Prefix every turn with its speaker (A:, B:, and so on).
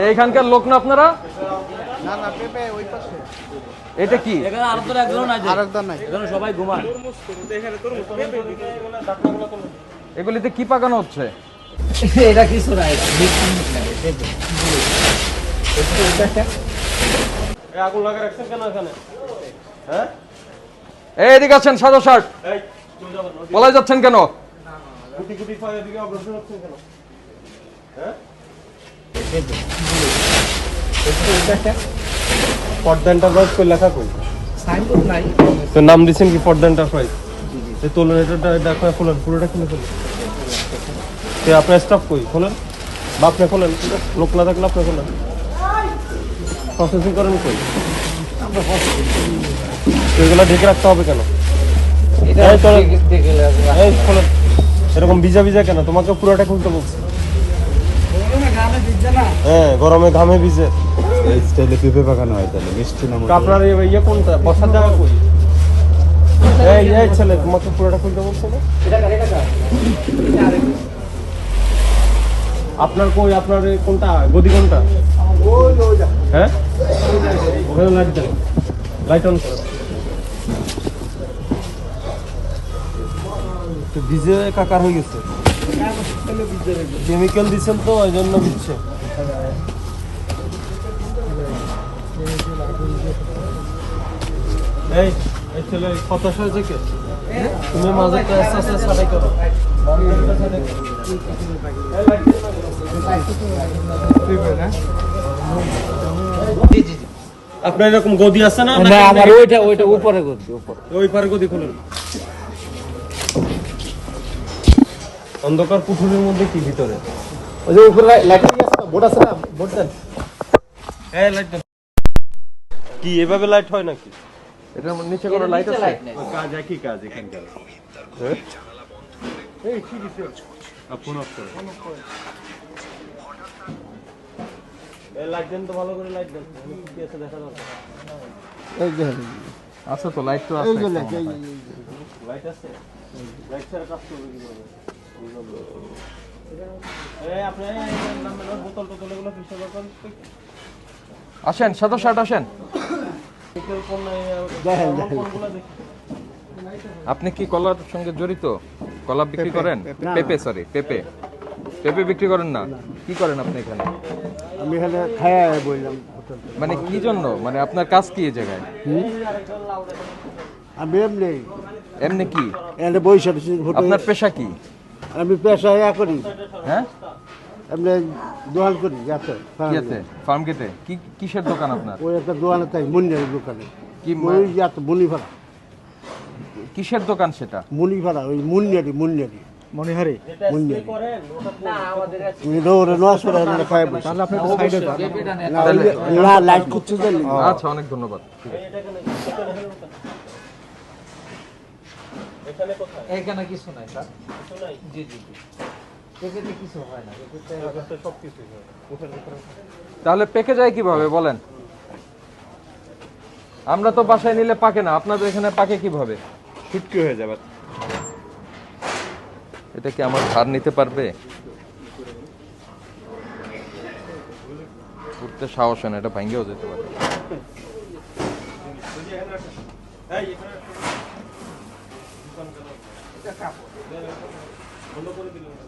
A: এইখানকার লোক না আপনারা?
B: না না, পেঁপে ওই পাশে।
A: এটা কি?
C: এখানে আর তো একজন নাই,
B: আরেকজন নাই,
C: এখানে সবাই ঘুমায়।
A: এগুলিতে কি পাকানো হচ্ছে?
C: এটা কিছু নাই,
D: আগুন লাগা রাখছেন কেন এখানে? হ্যাঁ,
A: এই এদিকে আছেন সাদা শার্ট, পলাই যাচ্ছেন কেন?
D: গুটি গুটি ফায়ার দিকে অগ্রসর হচ্ছেন কেন? হ্যাঁ, পর্দা এন্টারপ্রাইজ কই লেখা কই?
C: সাইনবোর্ড নাই।
D: তো নাম দিছেন কি পর্দা এন্টারপ্রাইজ? এই তোলেন, এটা দেখো, খুলেন, পুরোটা খুলে ফেলেন। তো আপনার স্টাফ কই? খোলেন, বাপনে খোলেন, লোক না থাকলে আপনি খোলেন। প্রসেসিং করেন কই? এগুলো ঢেকে রাখতে হবে কেন? এই খোলেন, এরকম ভিজা ভিজা কেন? তোমাকে পুরোটা খুলতে বলছি। হ্যাঁ, গরমে ঘামে ভিজে।
E: এই স্টাইলে পেঁপে পাকানো হয় তাহলে মিষ্টি না?
D: আপনার ইয়ে কোনটা? বসার জায়গা কই? এই ছেলে, তোমাকে পুরোটা খুলতে বলছো না? আপনার কই? আপনার কোনটা গদি কোনটা? হ্যাঁ, ওখানে লাইট দেন, লাইট অন করো। ভিজে কাকার হয়ে গেছে, কেমিক্যাল দিচ্ছেন তো ওই জন্য দিচ্ছে। এই ছেলে হতাশ হয়েছে কে? তুমি মাঝে আস্তে আস্তে ছাড়াই করো। আপনার এরকম গদি আছে না?
C: না, আমার ওইটা উপরে গদি, উপরে।
D: ওই পারে গদি খুলেন। অন্ধকার পুকুরের মধ্যে কি ভিতরে?
C: ওই যে উপরে লাইট আছে না, বোর্ড আছে না, বোর্ড দেন।
D: এই লাইট দেন। কি এভাবে লাইট হয় নাকি?
A: এটার নিচে কোনো লাইট আছে?
D: কাজ একই কাজ এখানকার। এই কি দিছে? ফোন অফ করো। এই লাইট দেন তো, ভালো করে লাইট দেন। কি আছে দেখা যাচ্ছে?
B: এই যে
A: আছে তো, লাইট তো আছে।
B: এই যে লাইট, এই
D: লাইট আছে? লাইট ছাড়া কাজ করবে কিভাবে? এই আপনি বোতল টোতল এগুলো পরিষ্কার করুন।
A: আসেন সাদা শার্ট, আসেন। আপনি কি কলার সঙ্গে জড়িত? কলা বিক্রি করেন? পেঁপে, সরি পেঁপে। পেঁপে বিক্রি করেন না? কি করেন আপনি এখানে?
B: আমি এখানে খায়া বললাম।
A: মানে কি জন্য? মানে আপনার কাজ কি এই জায়গায়?
B: আমি এমনি
A: এমনি কি?
B: এখানে বৈশাখ
A: আপনার পেশা কি?
B: আমি পেশা ইয়া করি,
A: হ্যাঁ,
B: এমনি দোকান করি যাতে
A: কিয়াতে ফার্ম গেটে। কি কিসের দোকান আপনার?
B: ওই একটা দোকানে তাই মুন্নির দোকানে।
A: কি
B: ওই যাতে মুনিভাড়া,
A: কিসের দোকান সেটা?
B: মুনিভাড়া, ওই মুন্নিয়ারি
C: মনিহারি
B: মুন্নিয়ারি। তুমি দৌড়ে নয় করে খাই বসে।
C: তাহলে আপনি একটু সাইডে যান।
B: না লাইট করছে জানি।
A: আচ্ছা, অনেক ধন্যবাদ।
C: এখানে কিছু নাই স্যার। জি জি জি, এখানে কিছু হয় না,
A: তাহলে পেকে যায় কিভাবে বলেন? আমরা তো বাসায় নিলে পাকে না, আপনাদের এখানে পাকে কিভাবে?
E: ফুটকি হয়ে যাবে।
A: এটা কি আমার ধার নিতে পারবে? উঠতে সাহস হয় না, এটা ভাঙ্গেও যেতে পারে।
D: বন্ধ করে দিলেন।